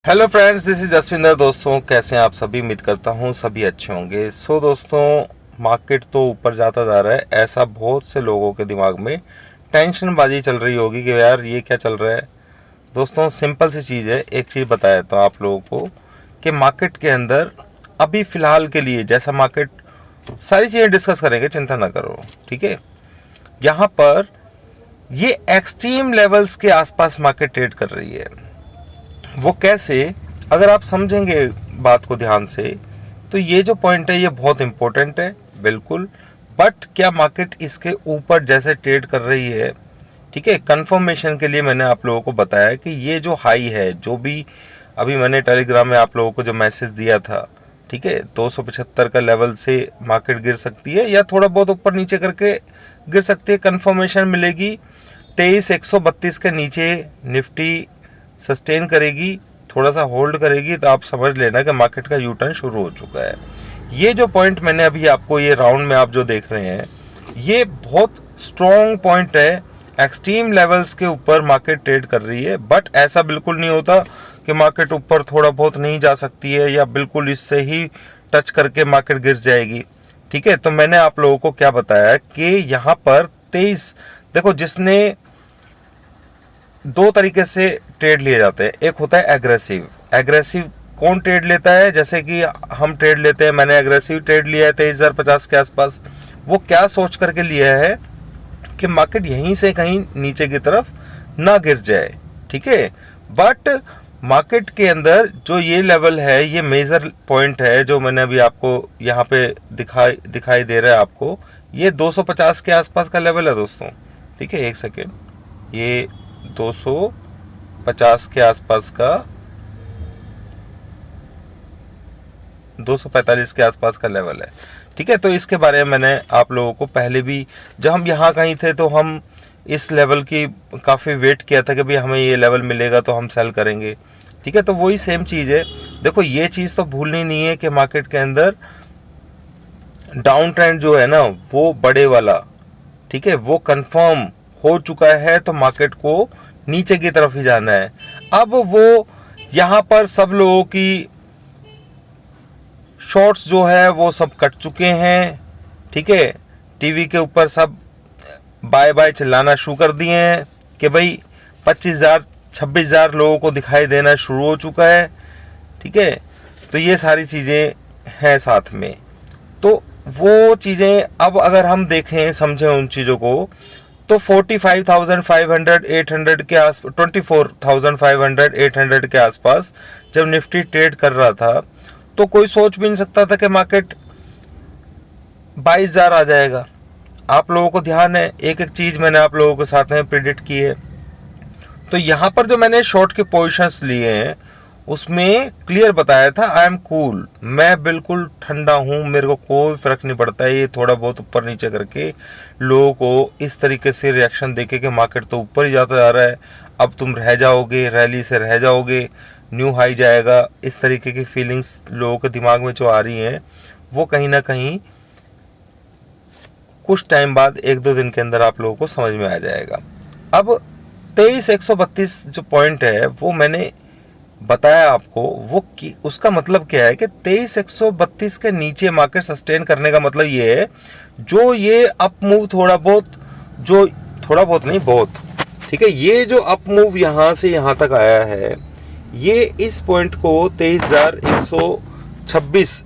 Hello friends, this is Jasvinder. दोस्तों, कैसे हैं आप सभी? उम्मीद करता हूं सभी अच्छे होंगे। दोस्तों, मार्केट तो ऊपर जाता जा रहा है। ऐसा बहुत से लोगों के दिमाग में टेंशनबाजी चल रही होगी कि यार ये क्या चल रहा है। दोस्तों, सिंपल सी चीज़ है। एक चीज़ बताया था आप लोगों को कि मार्केट के अंदर अभी फ़िलहाल के लिए जैसा मार्केट, सारी चीज़ें डिस्कस करेंगे, चिंता ना करो, ठीक है। यहाँ पर ये एक्सट्रीम लेवल्स के आसपास मार्केट ट्रेड कर रही है। वो कैसे? अगर आप समझेंगे बात को ध्यान से तो ये जो पॉइंट है ये बहुत इंपॉर्टेंट है, बिल्कुल। बट क्या मार्केट इसके ऊपर जैसे ट्रेड कर रही है, ठीक है। कंफर्मेशन के लिए मैंने आप लोगों को बताया कि ये जो हाई है, जो भी अभी मैंने टेलीग्राम में आप लोगों को जो मैसेज दिया था, ठीक है, 275 का लेवल से मार्केट गिर सकती है या थोड़ा बहुत ऊपर नीचे करके गिर सकती है। कंफर्मेशन मिलेगी 23,132 के नीचे निफ्टी सस्टेन करेगी, थोड़ा सा होल्ड करेगी, तो आप समझ लेना कि मार्केट का यू टर्न शुरू हो चुका है। ये जो पॉइंट मैंने अभी आपको, ये राउंड में आप जो देख रहे हैं, ये बहुत स्ट्रॉन्ग पॉइंट है। एक्सट्रीम लेवल्स के ऊपर मार्केट ट्रेड कर रही है। बट ऐसा बिल्कुल नहीं होता कि मार्केट ऊपर थोड़ा बहुत नहीं जा सकती है या बिल्कुल इससे ही टच करके मार्केट गिर जाएगी, ठीक है। तो मैंने आप लोगों को क्या बताया कि यहाँ पर 23, देखो, जिसने दो तरीके से ट्रेड लिए जाते हैं। एक होता है एग्रेसिव। एग्रेसिव कौन ट्रेड लेता है? जैसे कि हम ट्रेड लेते हैं, मैंने एग्रेसिव ट्रेड लिया है 23,050 के आसपास। वो क्या सोच करके लिया है कि मार्केट यहीं से कहीं नीचे की तरफ ना गिर जाए, ठीक है। बट मार्केट के अंदर जो ये लेवल है, ये मेजर पॉइंट है जो मैंने अभी आपको यहाँ पे दिखाई दे रहा है आपको। ये 250 के आसपास का लेवल है दोस्तों, ठीक है। एक सेकेंड, ये 250 के आसपास का, 245 के आसपास का लेवल है, ठीक है। तो इसके बारे में मैंने आप लोगों को पहले भी, जब हम यहाँ कहीं थे तो हम इस लेवल की काफ़ी वेट किया था कि भाई हमें ये लेवल मिलेगा तो हम सेल करेंगे, ठीक है। तो वही सेम चीज़ है। देखो, ये चीज़ तो भूलनी नहीं है कि मार्केट के अंदर डाउन ट्रेंड जो है ना, वो बड़े वाला, ठीक है, वो कंफर्म हो चुका है। तो मार्केट को नीचे की तरफ ही जाना है। अब वो यहाँ पर सब लोगों की शॉर्ट्स जो है वो सब कट चुके हैं, ठीक है। टीवी के ऊपर सब बाय बाय चिल्लाना शुरू कर दिए हैं कि भाई 25,000 26,000 लोगों को दिखाई देना शुरू हो चुका है, ठीक है। तो ये सारी चीज़ें हैं साथ में। तो वो चीज़ें अब अगर हम देखें, समझें उन चीज़ों को, तो 45,500 800 के आस 24,500 800 के आसपास जब निफ्टी ट्रेड कर रहा था तो कोई सोच भी नहीं सकता था कि मार्केट 22,000 आ जाएगा। आप लोगों को ध्यान है, एक एक चीज़ मैंने आप लोगों के साथ में प्रिडिक्ट की है। तो यहाँ पर जो मैंने शॉर्ट के पोजीशंस लिए हैं उसमें क्लियर बताया था, आई एम कूल, मैं बिल्कुल ठंडा हूँ, मेरे को कोई फर्क नहीं पड़ता है ये थोड़ा बहुत ऊपर नीचे करके लोगों को इस तरीके से रिएक्शन देके कि मार्केट तो ऊपर ही जाता जा रहा है, अब तुम रह जाओगे, रैली से रह जाओगे, न्यू हाई जाएगा। इस तरीके की फीलिंग्स लोगों के दिमाग में जो आ रही हैं वो कहीं ना कहीं कुछ टाइम बाद, 1-2 दिन के अंदर आप लोगों को समझ में आ जाएगा। अब 23,132 जो पॉइंट है वो मैंने बताया आपको, वो उसका मतलब क्या है कि 23,132 के नीचे मार्केट सस्टेन करने का मतलब ये है, जो ये अप मूव थोड़ा बहुत, जो थोड़ा बहुत नहीं बहुत, ठीक है, ये जो अप मूव यहाँ से यहाँ तक आया है, ये इस पॉइंट को 23,126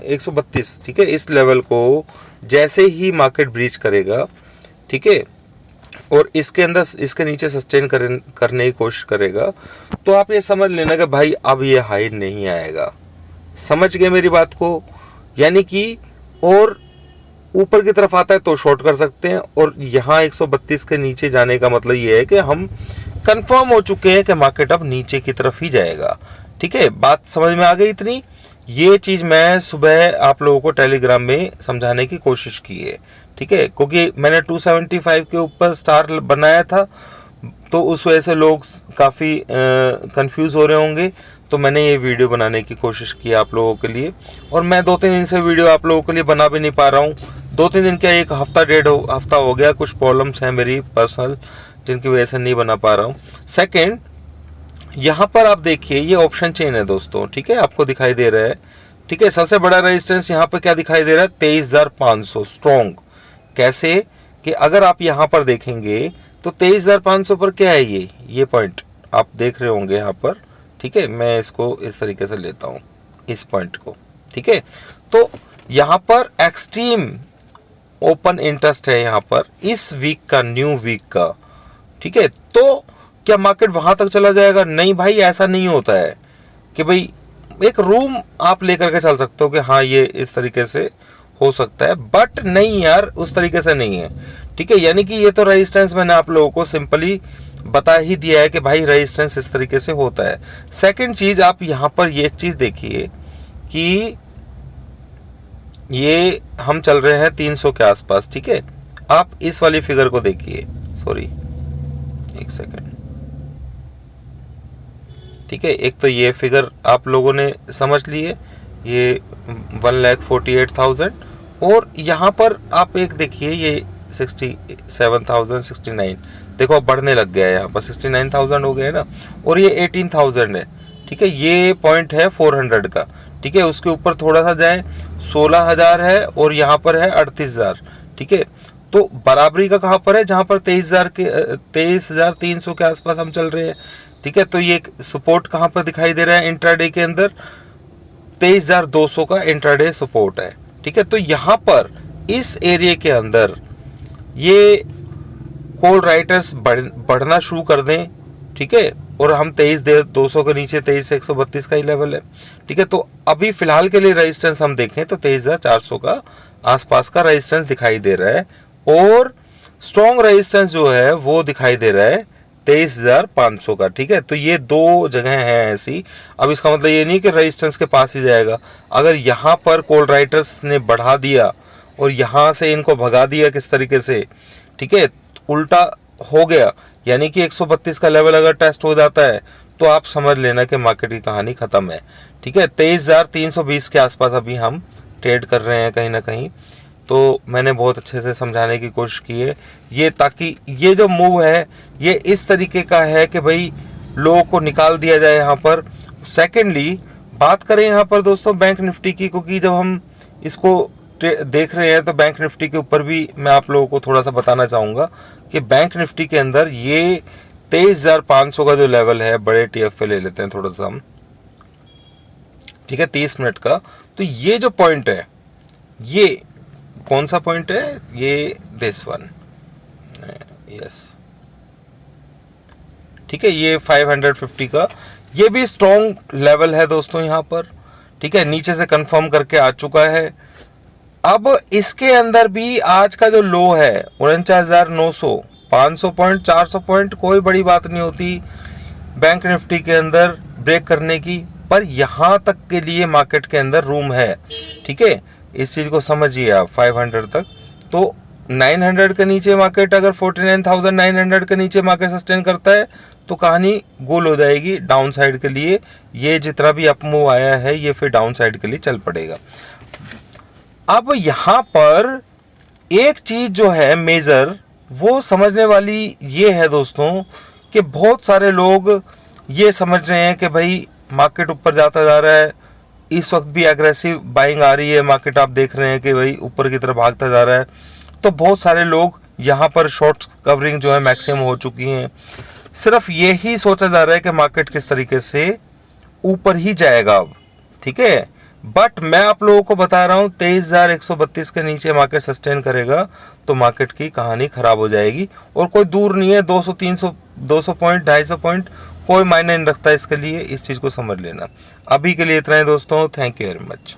132, ठीक है, इस लेवल को जैसे ही मार्केट ब्रीच करेगा, ठीक है, और इसके अंदर इसके नीचे सस्टेन करने की कोशिश करेगा, तो आप ये समझ लेना कि भाई अब ये हाई नहीं आएगा। समझ गए मेरी बात को? यानी कि और ऊपर की तरफ आता है तो शॉर्ट कर सकते हैं, और यहाँ 132 के नीचे जाने का मतलब ये है कि हम कंफर्म हो चुके हैं कि मार्केट अब नीचे की तरफ ही जाएगा, ठीक है। बात समझ में आ गई इतनी? ये चीज़ मैं सुबह आप लोगों को टेलीग्राम में समझाने की कोशिश की है, ठीक है, क्योंकि मैंने 275 के ऊपर स्टार बनाया था तो उस वजह से लोग काफ़ी कंफ्यूज हो रहे होंगे। तो मैंने ये वीडियो बनाने की कोशिश की आप लोगों के लिए, और मैं 2-3 दिन से वीडियो आप लोगों के लिए बना भी नहीं पा रहा हूँ। 2-3 दिन क्या, एक हफ्ता 1.5 हफ्ता हो गया, कुछ प्रॉब्लम्स हैं मेरी पर्सनल जिनकी वजह से नहीं बना पा रहा हूँ। सेकेंड, यहाँ पर आप देखिए ये ऑप्शन चेन है दोस्तों, ठीक है, आपको दिखाई दे रहा है, ठीक है। सबसे बड़ा रेजिस्टेंस यहाँ पर क्या दिखाई दे रहा है, 23,500 स्ट्रॉन्ग। कैसे कि अगर आप यहाँ पर देखेंगे तो 23,500 पर क्या है, ये पॉइंट आप देख रहे होंगे यहाँ पर, ठीक है। मैं इसको इस तरीके से लेता हूँ, इस पॉइंट को, ठीक है। तो यहाँ पर एक्सट्रीम ओपन इंटरेस्ट है यहाँ पर इस वीक का, न्यू वीक का, ठीक है। तो क्या मार्केट वहां तक चला जाएगा? नहीं भाई, ऐसा नहीं होता है कि भाई एक रूम आप लेकर के चल सकते हो कि हाँ ये इस तरीके से हो सकता है, बट नहीं यार, उस तरीके से नहीं है, ठीक है। यानी कि ये तो रेजिस्टेंस मैंने आप लोगों को सिंपली बता ही दिया है कि भाई रेजिस्टेंस इस तरीके से होता है। सेकंड चीज, आप यहाँ पर ये एक चीज देखिए कि ये हम चल रहे हैं 300 के आसपास, ठीक है। आप इस वाली फिगर को देखिए, सॉरी एक सेकंड, ठीक है। एक तो ये फिगर आप लोगों ने समझ लिए, ये 1,48,000, और यहाँ पर आप एक देखिए ये 67,069, देखो अब बढ़ने लग गया है, यहाँ पर 69,000 हो गया है ना, और ये 18,000 है, ठीक है। ये पॉइंट है 400 का, ठीक है। उसके ऊपर थोड़ा सा जाए 16,000 है, और यहाँ पर है 38,000, ठीक है। तो बराबरी का कहाँ पर है, जहाँ पर 23,300 के आसपास हम चल रहे हैं, ठीक है। तो ये सपोर्ट कहाँ पर दिखाई दे रहा है इंट्राडे के अंदर, 23,200 का इंट्राडे सपोर्ट है, ठीक है। तो यहाँ पर इस एरिया के अंदर ये कॉल राइटर्स बढ़ना शुरू कर दें, ठीक है, और हम 23,200 के नीचे 23,132 का ही लेवल है, ठीक है। तो अभी फिलहाल के लिए रेजिस्टेंस हम देखें तो 23,400 का आसपास का रेजिस्टेंस दिखाई दे रहा है, और स्ट्रॉन्ग रेजिस्टेंस जो है वो दिखाई दे रहा है 23,500 का, ठीक है। तो ये दो जगह हैं ऐसी। अब इसका मतलब ये नहीं कि रेजिस्टेंस के पास ही जाएगा। अगर यहाँ पर कॉल राइटर्स ने बढ़ा दिया और यहाँ से इनको भगा दिया किस तरीके से, ठीक है, उल्टा हो गया, यानी कि 132 का लेवल अगर टेस्ट हो जाता है तो आप समझ लेना कि मार्केट की कहानी खत्म है, ठीक है। 23,320 के आसपास अभी हम ट्रेड कर रहे हैं कहीं ना कहीं। तो मैंने बहुत अच्छे से समझाने की कोशिश की है ये, ताकि ये जो मूव है ये इस तरीके का है कि भाई लोगों को निकाल दिया जाए यहाँ पर। सेकेंडली बात करें यहाँ पर दोस्तों बैंक निफ्टी की, क्योंकि जब हम इसको देख रहे हैं तो बैंक निफ्टी के ऊपर भी मैं आप लोगों को थोड़ा सा बताना चाहूँगा कि बैंक निफ्टी के अंदर ये 23,500 का जो लेवल है, बड़े TF पे ले लेते हैं थोड़ा सा हम, ठीक है, 30 मिनट का। तो ये जो पॉइंट है, ये कौन सा पॉइंट है, ये दिस वन, यस, ठीक है, ये 550 का, ये भी स्ट्रॉन्ग लेवल है दोस्तों यहाँ पर, ठीक है। नीचे से कंफर्म करके आ चुका है। अब इसके अंदर भी आज का जो लो है 49,900, 500 पॉइंट, 400 पॉइंट, कोई बड़ी बात नहीं होती बैंक निफ्टी के अंदर ब्रेक करने की, पर यहाँ तक के लिए मार्केट के अंदर रूम है, ठीक है। इस चीज़ को समझिए आप 500 तक। तो 900 के नीचे मार्केट, अगर 49,900 के नीचे मार्केट सस्टेन करता है तो कहानी गोल हो जाएगी डाउन साइड के लिए। ये जितना भी अप मूव आया है ये फिर डाउन साइड के लिए चल पड़ेगा। अब यहाँ पर एक चीज जो है मेजर, वो समझने वाली ये है दोस्तों कि बहुत सारे लोग ये समझ रहे हैं कि भाई मार्केट ऊपर जाता जा रहा है, इस वक्त भी एग्रेसिव बाइंग आ रही है, मार्केट आप देख रहे हैं कि भाई ऊपर की तरफ भागता जा रहा है। तो बहुत सारे लोग यहाँ पर शॉर्ट कवरिंग जो है मैक्सिमम हो चुकी हैं। सिर्फ यही सोचा जा रहा है कि मार्केट किस तरीके से ऊपर ही जाएगा अब, ठीक है। बट मैं आप लोगों को बता रहा हूँ 23,132 के नीचे मार्केट सस्टेन करेगा तो मार्केट की कहानी खराब हो जाएगी, और कोई दूर नहीं है, 200 300 200 पॉइंट 250 पॉइंट कोई मायने नहीं रखता इसके लिए। इस चीज़ को समझ लेना। अभी के लिए इतना ही दोस्तों, थैंक यू वेरी मच।